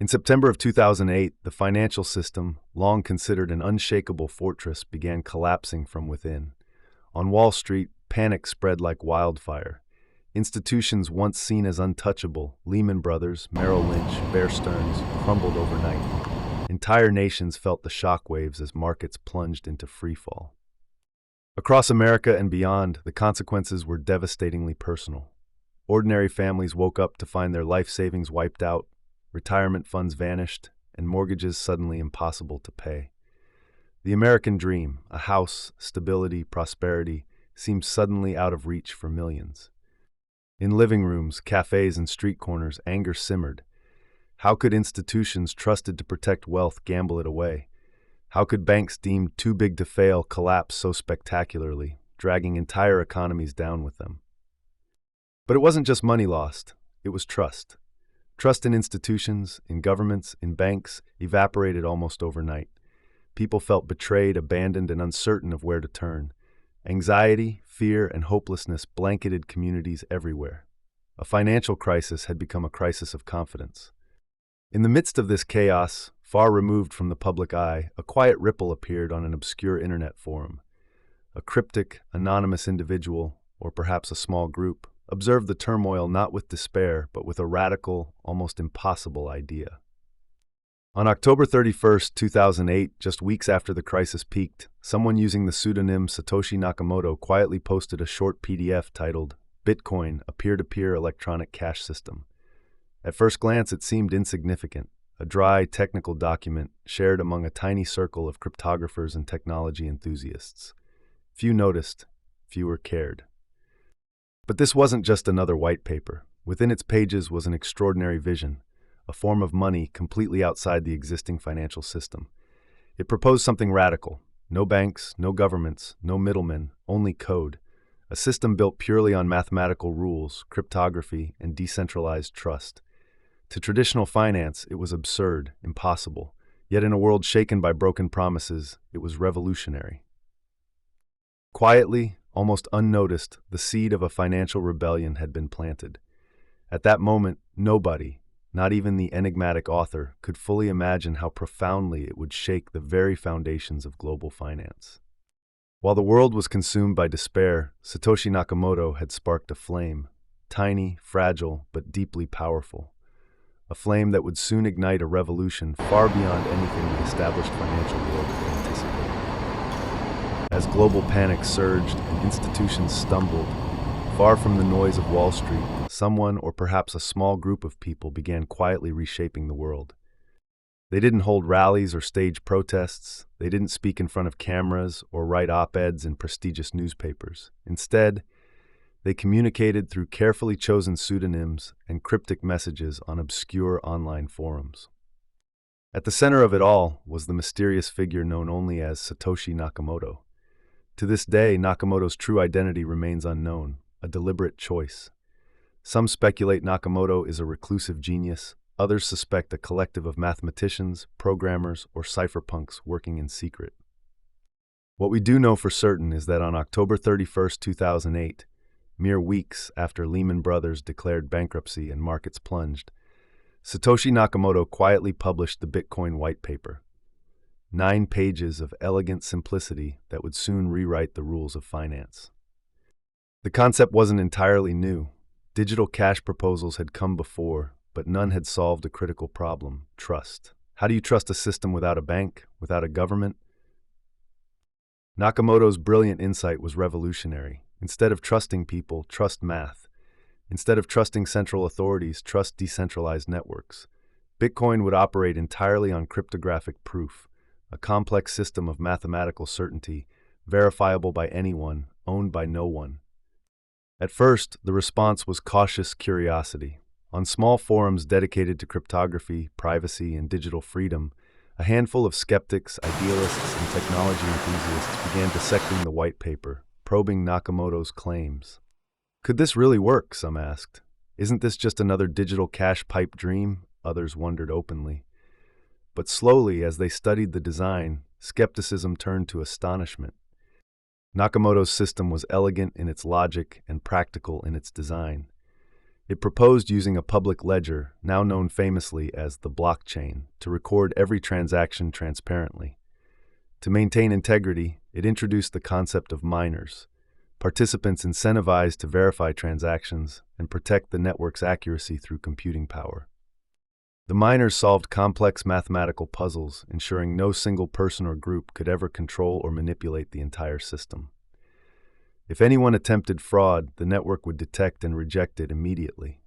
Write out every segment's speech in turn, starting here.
In September of 2008, the financial system, long considered an unshakable fortress, began collapsing from within. On Wall Street, panic spread like wildfire. Institutions once seen as untouchable, Lehman Brothers, Merrill Lynch, Bear Stearns, crumbled overnight. Entire nations felt the shockwaves as markets plunged into freefall. Across America and beyond, the consequences were devastatingly personal. Ordinary families woke up to find their life savings wiped out, retirement funds vanished, and mortgages suddenly impossible to pay. The American dream, a house, stability, prosperity, seemed suddenly out of reach for millions. In living rooms, cafes, and street corners, anger simmered. How could institutions trusted to protect wealth gamble it away? How could banks deemed too big to fail collapse so spectacularly, dragging entire economies down with them? But it wasn't just money lost, it was trust. Trust in institutions, in governments, in banks evaporated almost overnight. People felt betrayed, abandoned, and uncertain of where to turn. Anxiety, fear, and hopelessness blanketed communities everywhere. A financial crisis had become a crisis of confidence. In the midst of this chaos, far removed from the public eye, a quiet ripple appeared on an obscure internet forum. A cryptic, anonymous individual, or perhaps a small group, observed the turmoil not with despair, but with a radical, almost impossible idea. On October 31, 2008, just weeks after the crisis peaked, someone using the pseudonym Satoshi Nakamoto quietly posted a short PDF titled, "Bitcoin, a peer-to-peer electronic cash system." At first glance, it seemed insignificant, a dry, technical document shared among a tiny circle of cryptographers and technology enthusiasts. Few noticed, fewer cared. But this wasn't just another white paper. Within its pages was an extraordinary vision, a form of money completely outside the existing financial system. It proposed something radical. No banks, no governments, no middlemen, only code. A system built purely on mathematical rules, cryptography, and decentralized trust. To traditional finance, it was absurd, impossible. Yet in a world shaken by broken promises, it was revolutionary. Quietly, almost unnoticed, the seed of a financial rebellion had been planted. At that moment, nobody, not even the enigmatic author, could fully imagine how profoundly it would shake the very foundations of global finance. While the world was consumed by despair, Satoshi Nakamoto had sparked a flame, tiny, fragile, but deeply powerful. A flame that would soon ignite a revolution far beyond anything the established financial world could anticipate. As global panic surged and institutions stumbled, far from the noise of Wall Street, someone, or perhaps a small group of people, began quietly reshaping the world. They didn't hold rallies or stage protests. They didn't speak in front of cameras or write op-eds in prestigious newspapers. Instead, they communicated through carefully chosen pseudonyms and cryptic messages on obscure online forums. At the center of it all was the mysterious figure known only as Satoshi Nakamoto. To this day, Nakamoto's true identity remains unknown, a deliberate choice. Some speculate Nakamoto is a reclusive genius. Others suspect a collective of mathematicians, programmers, or cypherpunks working in secret. What we do know for certain is that on October 31, 2008, mere weeks after Lehman Brothers declared bankruptcy and markets plunged, Satoshi Nakamoto quietly published the Bitcoin white paper. 9 pages of elegant simplicity that would soon rewrite the rules of finance. The concept wasn't entirely new. Digital cash proposals had come before, but none had solved a critical problem: trust. How do you trust a system without a bank, without a government? Nakamoto's brilliant insight was revolutionary. Instead of trusting people, trust math. Instead of trusting central authorities, trust decentralized networks. Bitcoin would operate entirely on cryptographic proof, a complex system of mathematical certainty, verifiable by anyone, owned by no one. At first, the response was cautious curiosity. On small forums dedicated to cryptography, privacy, and digital freedom, a handful of skeptics, idealists, and technology enthusiasts began dissecting the white paper, probing Nakamoto's claims. Could this really work, some asked. Isn't this just another digital cash pipe dream? Others wondered openly. But slowly, as they studied the design, skepticism turned to astonishment. Nakamoto's system was elegant in its logic and practical in its design. It proposed using a public ledger, now known famously as the blockchain, to record every transaction transparently. To maintain integrity, it introduced the concept of miners, participants incentivized to verify transactions and protect the network's accuracy through computing power. The miners solved complex mathematical puzzles, ensuring no single person or group could ever control or manipulate the entire system. If anyone attempted fraud, the network would detect and reject it immediately.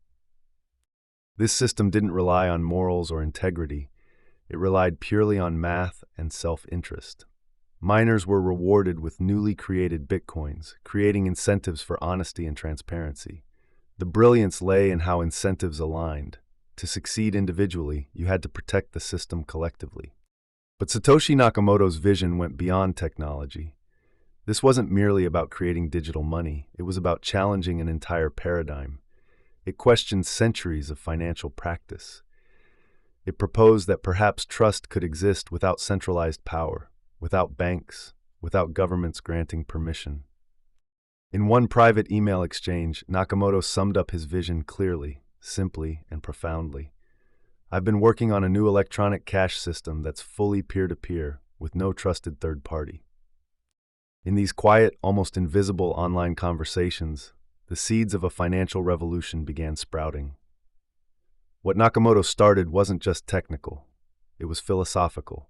This system didn't rely on morals or integrity. It relied purely on math and self-interest. Miners were rewarded with newly created bitcoins, creating incentives for honesty and transparency. The brilliance lay in how incentives aligned. To succeed individually, you had to protect the system collectively. But Satoshi Nakamoto's vision went beyond technology. This wasn't merely about creating digital money, it was about challenging an entire paradigm. It questioned centuries of financial practice. It proposed that perhaps trust could exist without centralized power, without banks, without governments granting permission. In one private email exchange, Nakamoto summed up his vision clearly, simply, and profoundly. "I've been working on a new electronic cash system that's fully peer-to-peer, with no trusted third party." In these quiet, almost invisible online conversations, the seeds of a financial revolution began sprouting. What Nakamoto started wasn't just technical, it was philosophical.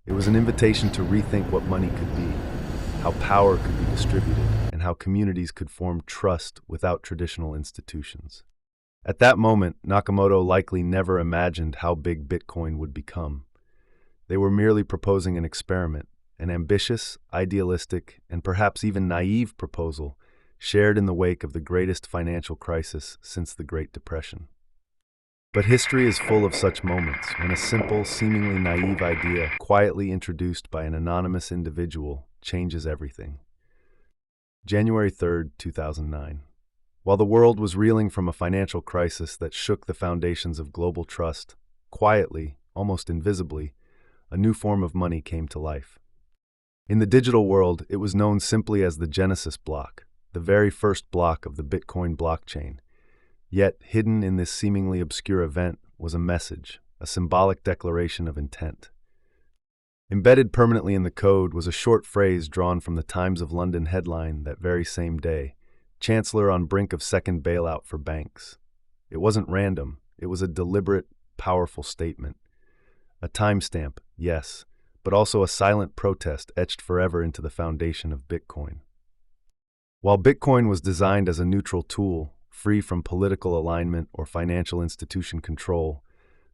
It was an invitation to rethink what money could be, how power could be distributed, and how communities could form trust without traditional institutions. At that moment, Nakamoto likely never imagined how big Bitcoin would become. They were merely proposing an experiment, an ambitious, idealistic, and perhaps even naive proposal shared in the wake of the greatest financial crisis since the Great Depression. But history is full of such moments when a simple, seemingly naive idea, quietly introduced by an anonymous individual, changes everything. January 3, 2009. While the world was reeling from a financial crisis that shook the foundations of global trust, quietly, almost invisibly, a new form of money came to life. In the digital world, it was known simply as the Genesis block, the very first block of the Bitcoin blockchain. Yet, hidden in this seemingly obscure event was a message, a symbolic declaration of intent. Embedded permanently in the code was a short phrase drawn from the Times of London headline that very same day, "Chancellor on brink of second bailout for banks." It wasn't random, it was a deliberate, powerful statement. A timestamp, yes, but also a silent protest etched forever into the foundation of Bitcoin. While Bitcoin was designed as a neutral tool, free from political alignment or financial institution control,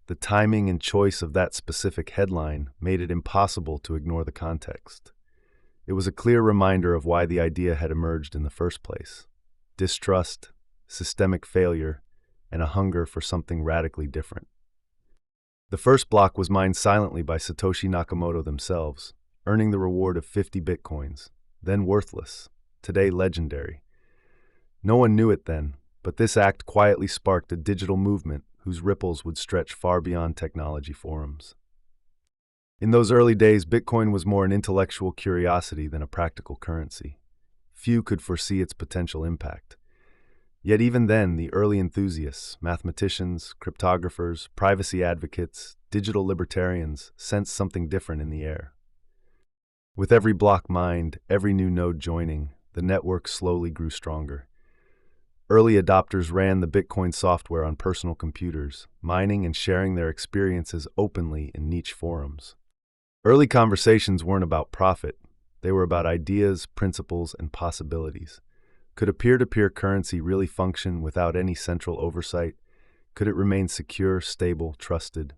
the timing and choice of that specific headline made it impossible to ignore the context. It was a clear reminder of why the idea had emerged in the first place: distrust, systemic failure, and a hunger for something radically different. The first block was mined silently by Satoshi Nakamoto themselves, earning the reward of 50 bitcoins, then worthless, today legendary. No one knew it then, but this act quietly sparked a digital movement whose ripples would stretch far beyond technology forums. In those early days, Bitcoin was more an intellectual curiosity than a practical currency. Few could foresee its potential impact. Yet even then, the early enthusiasts, mathematicians, cryptographers, privacy advocates, digital libertarians, sensed something different in the air. With every block mined, every new node joining, the network slowly grew stronger. Early adopters ran the Bitcoin software on personal computers, mining and sharing their experiences openly in niche forums. Early conversations weren't about profit, they were about ideas, principles, and possibilities. Could a peer-to-peer currency really function without any central oversight? Could it remain secure, stable, trusted?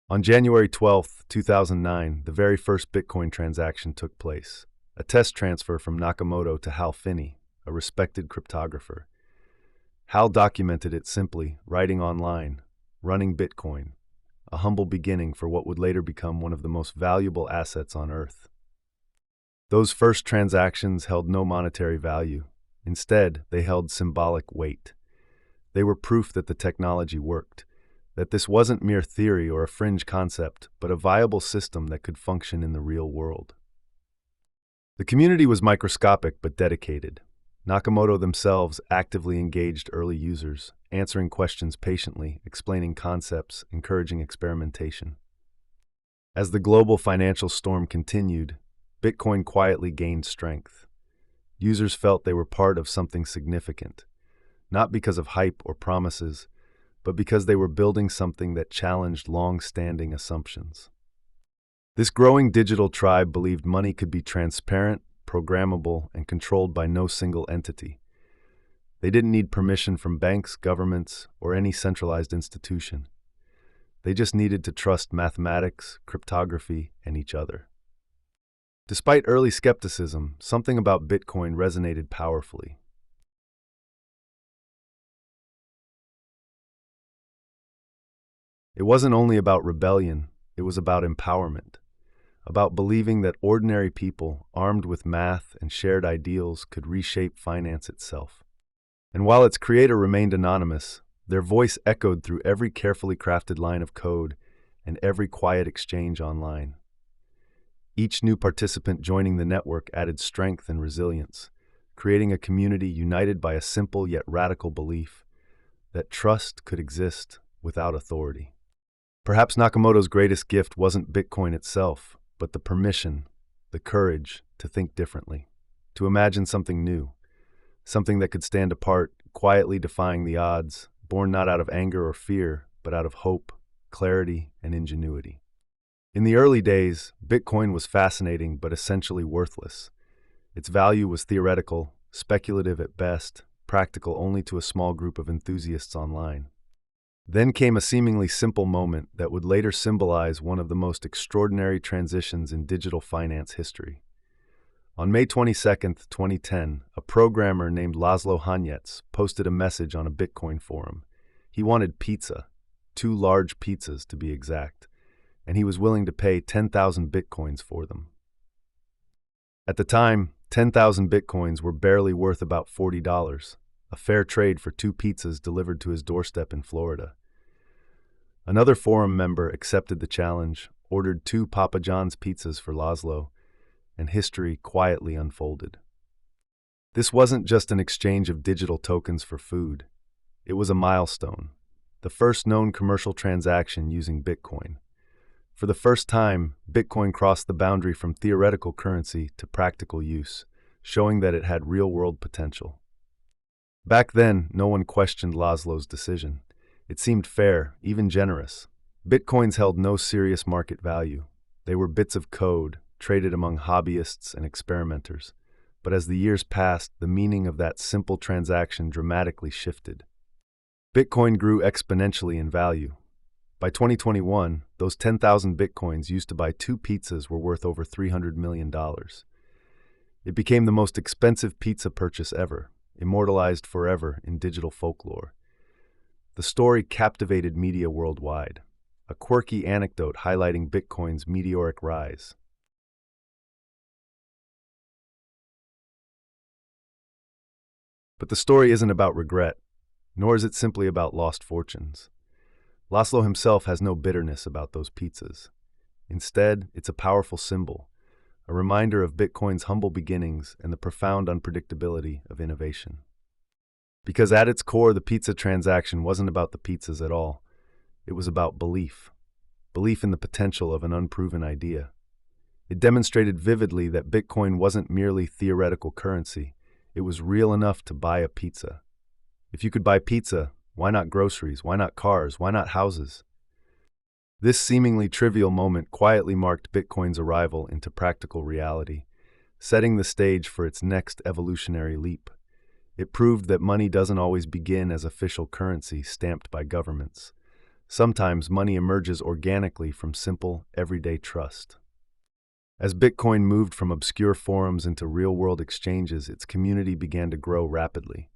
On January 12, 2009, the very first Bitcoin transaction took place, a test transfer from Nakamoto to Hal Finney, a respected cryptographer. Hal documented it simply, writing online, running Bitcoin, a humble beginning for what would later become one of the most valuable assets on Earth. Those first transactions held no monetary value. Instead, they held symbolic weight. They were proof that the technology worked, that this wasn't mere theory or a fringe concept, but a viable system that could function in the real world. The community was microscopic but dedicated. Nakamoto themselves actively engaged early users, answering questions patiently, explaining concepts, encouraging experimentation. As the global financial storm continued, Bitcoin quietly gained strength. Users felt they were part of something significant, not because of hype or promises, but because they were building something that challenged long-standing assumptions. This growing digital tribe believed money could be transparent, programmable, and controlled by no single entity. They didn't need permission from banks, governments, or any centralized institution. They just needed to trust mathematics, cryptography, and each other. Despite early skepticism, something about Bitcoin resonated powerfully. It wasn't only about rebellion, it was about empowerment, about believing that ordinary people, armed with math and shared ideals, could reshape finance itself. And while its creator remained anonymous, their voice echoed through every carefully crafted line of code and every quiet exchange online. Each new participant joining the network added strength and resilience, creating a community united by a simple yet radical belief that trust could exist without authority. Perhaps Nakamoto's greatest gift wasn't Bitcoin itself, but the permission, the courage to think differently, to imagine something new, something that could stand apart, quietly defying the odds, born not out of anger or fear, but out of hope, clarity, and ingenuity. In the early days, Bitcoin was fascinating but essentially worthless. Its value was theoretical, speculative at best, practical only to a small group of enthusiasts online. Then came a seemingly simple moment that would later symbolize one of the most extraordinary transitions in digital finance history. On May 22, 2010, a programmer named Laszlo Hanyecz posted a message on a Bitcoin forum. He wanted pizza, 2 large pizzas to be exact, and he was willing to pay 10,000 Bitcoins for them. At the time, 10,000 Bitcoins were barely worth about $40, a fair trade for 2 pizzas delivered to his doorstep in Florida. Another forum member accepted the challenge, ordered 2 Papa John's pizzas for Laszlo, and history quietly unfolded. This wasn't just an exchange of digital tokens for food. It was a milestone, the first known commercial transaction using Bitcoin. For the first time, Bitcoin crossed the boundary from theoretical currency to practical use, showing that it had real-world potential. Back then, no one questioned Laszlo's decision. It seemed fair, even generous. Bitcoins held no serious market value. They were bits of code, traded among hobbyists and experimenters. But as the years passed, the meaning of that simple transaction dramatically shifted. Bitcoin grew exponentially in value. By 2021, those 10,000 Bitcoins used to buy 2 pizzas were worth over $300 million. It became the most expensive pizza purchase ever, immortalized forever in digital folklore. The story captivated media worldwide, a quirky anecdote highlighting Bitcoin's meteoric rise. But the story isn't about regret, nor is it simply about lost fortunes. Laszlo himself has no bitterness about those pizzas. Instead, it's a powerful symbol, a reminder of Bitcoin's humble beginnings and the profound unpredictability of innovation. Because at its core, the pizza transaction wasn't about the pizzas at all. It was about belief in the potential of an unproven idea. It demonstrated vividly that Bitcoin wasn't merely theoretical currency. It was real enough to buy a pizza. If you could buy pizza, why not groceries? Why not cars? Why not houses? This seemingly trivial moment quietly marked Bitcoin's arrival into practical reality, setting the stage for its next evolutionary leap. It proved that money doesn't always begin as official currency stamped by governments. Sometimes money emerges organically from simple, everyday trust. As Bitcoin moved from obscure forums into real-world exchanges, its community began to grow rapidly.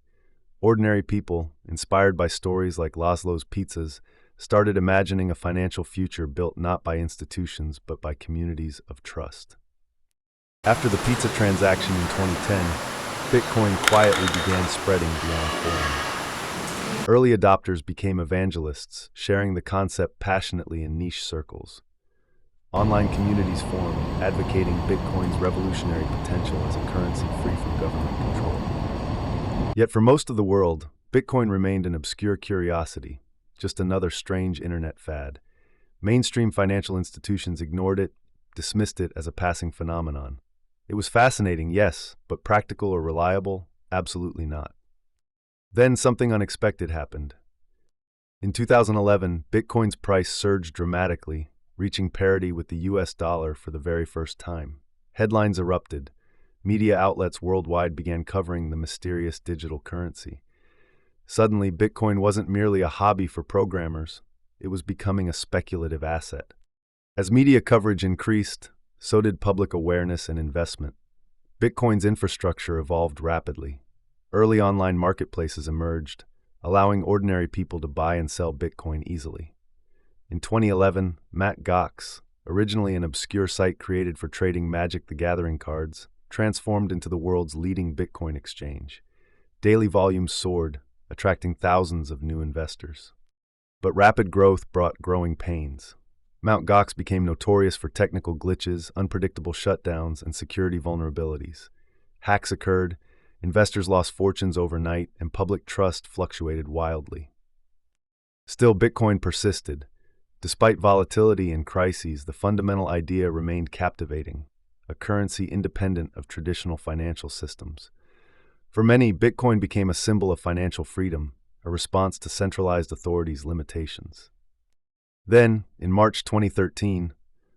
Ordinary people, inspired by stories like Laszlo's pizzas, started imagining a financial future built not by institutions but by communities of trust. After the pizza transaction in 2010, Bitcoin quietly began spreading beyond forums. Early adopters became evangelists, sharing the concept passionately in niche circles. Online communities formed, advocating Bitcoin's revolutionary potential as a currency free from government control. Yet for most of the world, Bitcoin remained an obscure curiosity, just another strange internet fad. Mainstream financial institutions ignored it, dismissed it as a passing phenomenon. It was fascinating, yes, but practical or reliable? Absolutely not. Then something unexpected happened. In 2011, Bitcoin's price surged dramatically, reaching parity with the US dollar for the very first time. Headlines erupted. Media outlets worldwide began covering the mysterious digital currency. Suddenly, Bitcoin wasn't merely a hobby for programmers, it was becoming a speculative asset. As media coverage increased, so did public awareness and investment. Bitcoin's infrastructure evolved rapidly. Early online marketplaces emerged, allowing ordinary people to buy and sell Bitcoin easily. In 2011, Mt. Gox, originally an obscure site created for trading Magic the Gathering cards, transformed into the world's leading Bitcoin exchange. Daily volumes soared, attracting thousands of new investors. But rapid growth brought growing pains. Mt. Gox became notorious for technical glitches, unpredictable shutdowns, and security vulnerabilities. Hacks occurred, investors lost fortunes overnight, and public trust fluctuated wildly. Still, Bitcoin persisted. Despite volatility and crises, the fundamental idea remained captivating, a currency independent of traditional financial systems. For many, Bitcoin became a symbol of financial freedom, a response to centralized authorities' limitations. Then, in March 2013,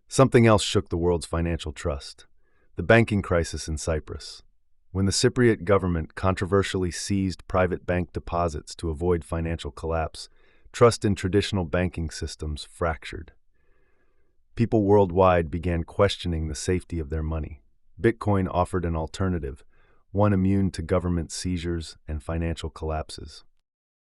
something else shook the world's financial trust: the banking crisis in Cyprus. When the Cypriot government controversially seized private bank deposits to avoid financial collapse, trust in traditional banking systems fractured. People worldwide began questioning the safety of their money. Bitcoin offered an alternative, one immune to government seizures and financial collapses.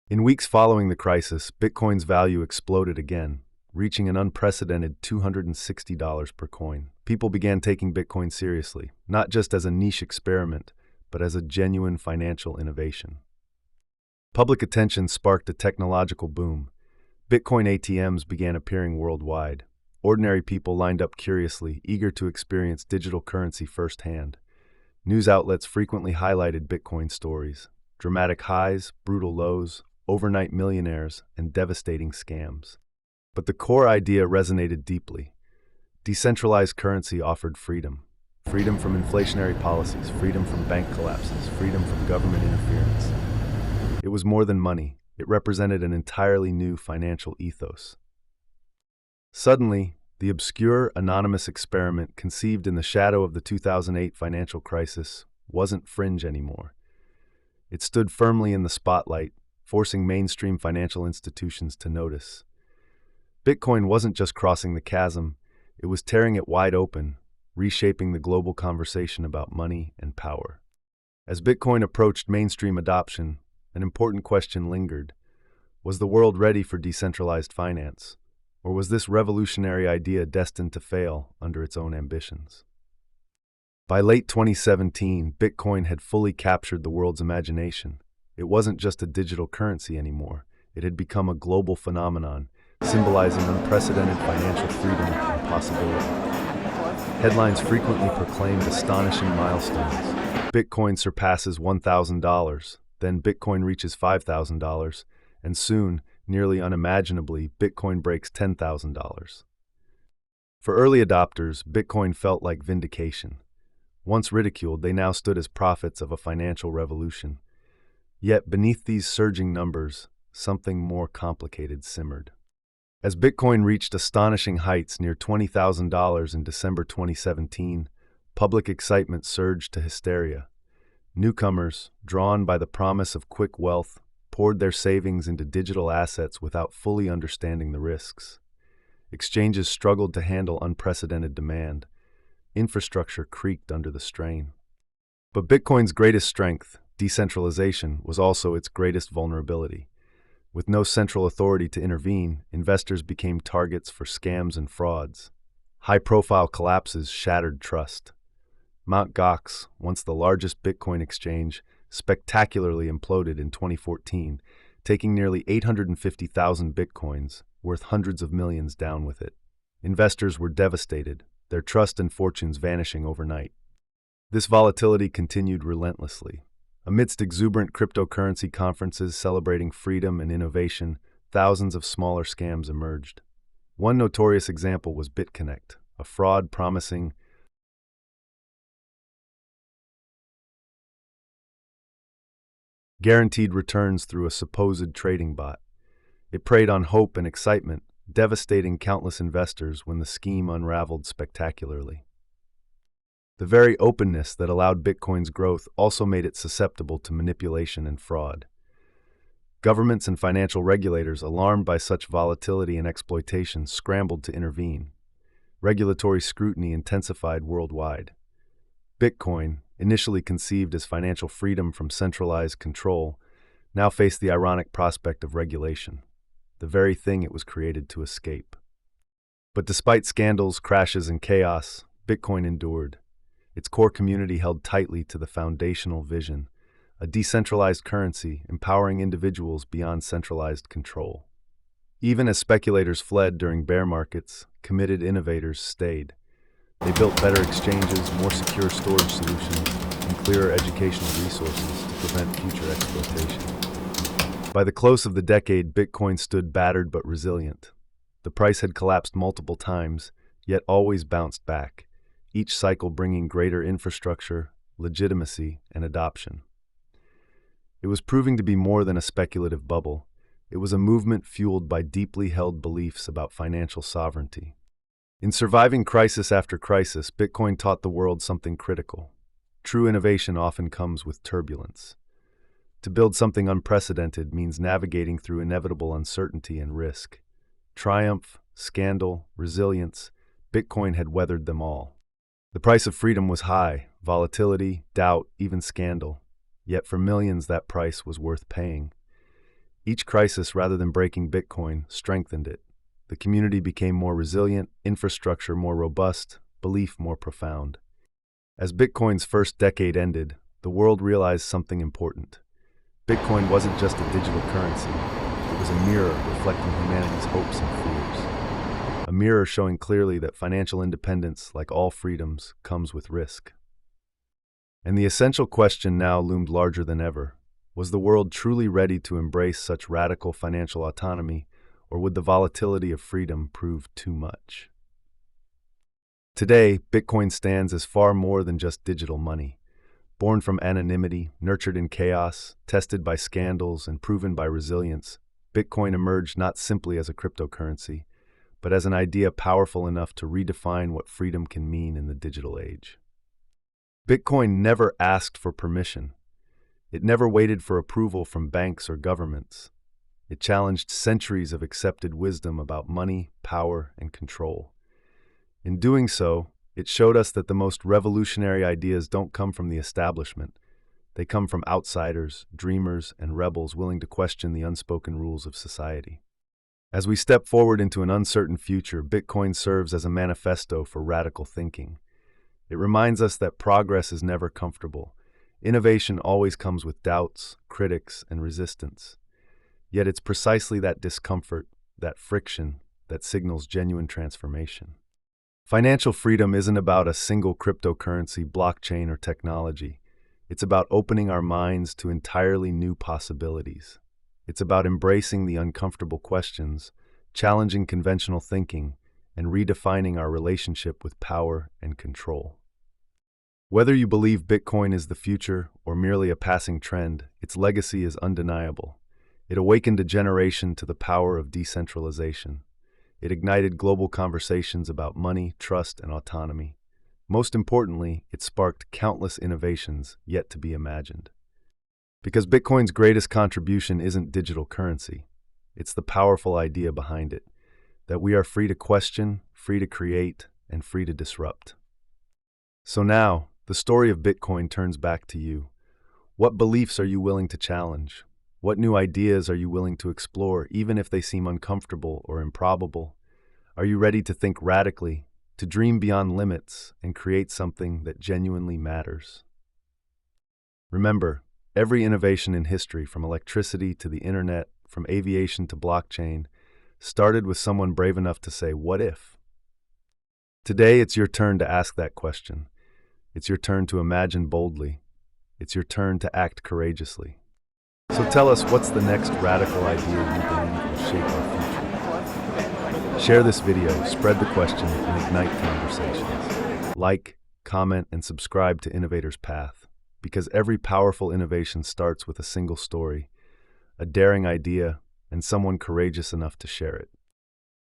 In weeks following the crisis, Bitcoin's value exploded again, reaching an unprecedented $260 per coin. People began taking Bitcoin seriously, not just as a niche experiment, but as a genuine financial innovation. Public attention sparked a technological boom. Bitcoin ATMs began appearing worldwide. Ordinary people lined up curiously, eager to experience digital currency firsthand. News outlets frequently highlighted Bitcoin stories: dramatic highs, brutal lows, overnight millionaires, and devastating scams. But the core idea resonated deeply. Decentralized currency offered freedom. Freedom from inflationary policies, freedom from bank collapses, freedom from government interference. It was more than money. It represented an entirely new financial ethos. Suddenly, the obscure, anonymous experiment conceived in the shadow of the 2008 financial crisis wasn't fringe anymore. It stood firmly in the spotlight, forcing mainstream financial institutions to notice. Bitcoin wasn't just crossing the chasm, it was tearing it wide open, reshaping the global conversation about money and power. As Bitcoin approached mainstream adoption, an important question lingered. Was the world ready for decentralized finance? Or was this revolutionary idea destined to fail under its own ambitions? By late 2017, Bitcoin had fully captured the world's imagination. It wasn't just a digital currency anymore. It had become a global phenomenon, symbolizing unprecedented financial freedom and possibility. Headlines frequently proclaimed astonishing milestones. Bitcoin surpasses $1,000, then Bitcoin reaches $5,000, and soon, nearly unimaginably, Bitcoin breaks $10,000. For early adopters, Bitcoin felt like vindication. Once ridiculed, they now stood as prophets of a financial revolution. Yet beneath these surging numbers, something more complicated simmered. As Bitcoin reached astonishing heights near $20,000 in December 2017, public excitement surged to hysteria. Newcomers, drawn by the promise of quick wealth, poured their savings into digital assets without fully understanding the risks. Exchanges struggled to handle unprecedented demand. Infrastructure creaked under the strain. But Bitcoin's greatest strength, decentralization, was also its greatest vulnerability. With no central authority to intervene, investors became targets for scams and frauds. High-profile collapses shattered trust. Mt. Gox, once the largest Bitcoin exchange, spectacularly imploded in 2014, taking nearly 850,000 Bitcoins, worth hundreds of millions, down with it. Investors were devastated, their trust and fortunes vanishing overnight. This volatility continued relentlessly. Amidst exuberant cryptocurrency conferences celebrating freedom and innovation, thousands of smaller scams emerged. One notorious example was BitConnect, a fraud promising guaranteed returns through a supposed trading bot. It preyed on hope and excitement, devastating countless investors when the scheme unraveled spectacularly. The very openness that allowed Bitcoin's growth also made it susceptible to manipulation and fraud. Governments and financial regulators, alarmed by such volatility and exploitation, scrambled to intervene. Regulatory scrutiny intensified worldwide. Bitcoin, initially conceived as financial freedom from centralized control, now faced the ironic prospect of regulation, the very thing it was created to escape. But despite scandals, crashes, and chaos, Bitcoin endured. Its core community held tightly to the foundational vision, a decentralized currency empowering individuals beyond centralized control. Even as speculators fled during bear markets, committed innovators stayed. They built better exchanges, more secure storage solutions, and clearer educational resources to prevent future exploitation. By the close of the decade, Bitcoin stood battered but resilient. The price had collapsed multiple times, yet always bounced back, each cycle bringing greater infrastructure, legitimacy, and adoption. It was proving to be more than a speculative bubble. It was a movement fueled by deeply held beliefs about financial sovereignty. In surviving crisis after crisis, Bitcoin taught the world something critical. True innovation often comes with turbulence. To build something unprecedented means navigating through inevitable uncertainty and risk. Triumph, scandal, resilience, Bitcoin had weathered them all. The price of freedom was high, volatility, doubt, even scandal. Yet for millions that price was worth paying. Each crisis, rather than breaking Bitcoin, strengthened it. The community became more resilient, infrastructure more robust, belief more profound. As Bitcoin's first decade ended, the world realized something important. Bitcoin wasn't just a digital currency. It was a mirror reflecting humanity's hopes and fears. A mirror showing clearly that financial independence, like all freedoms, comes with risk. And the essential question now loomed larger than ever. Was the world truly ready to embrace such radical financial autonomy, or would the volatility of freedom prove too much? Today, Bitcoin stands as far more than just digital money. Born from anonymity, nurtured in chaos, tested by scandals, and proven by resilience, Bitcoin emerged not simply as a cryptocurrency, but as an idea powerful enough to redefine what freedom can mean in the digital age. Bitcoin never asked for permission. It never waited for approval from banks or governments. It challenged centuries of accepted wisdom about money, power, and control. In doing so, it showed us that the most revolutionary ideas don't come from the establishment. They come from outsiders, dreamers, and rebels willing to question the unspoken rules of society. As we step forward into an uncertain future, Bitcoin serves as a manifesto for radical thinking. It reminds us that progress is never comfortable. Innovation always comes with doubts, critics, and resistance. Yet it's precisely that discomfort, that friction, that signals genuine transformation. Financial freedom isn't about a single cryptocurrency, blockchain, or technology. It's about opening our minds to entirely new possibilities. It's about embracing the uncomfortable questions, challenging conventional thinking, and redefining our relationship with power and control. Whether you believe Bitcoin is the future or merely a passing trend, its legacy is undeniable. It awakened a generation to the power of decentralization. It ignited global conversations about money, trust, and autonomy. Most importantly, it sparked countless innovations yet to be imagined. Because Bitcoin's greatest contribution isn't digital currency, it's the powerful idea behind it, that we are free to question, free to create, and free to disrupt. So now, the story of Bitcoin turns back to you. What beliefs are you willing to challenge? What new ideas are you willing to explore, even if they seem uncomfortable or improbable? Are you ready to think radically, to dream beyond limits, and create something that genuinely matters? Remember, every innovation in history, from electricity to the internet, from aviation to blockchain, started with someone brave enough to say, "What if?" Today, it's your turn to ask that question. It's your turn to imagine boldly. It's your turn to act courageously. So tell us, what's the next radical idea you believe will shape our future? Share this video, spread the question, and ignite conversations. Like, comment, and subscribe to Innovator's Path, because every powerful innovation starts with a single story, a daring idea, and someone courageous enough to share it.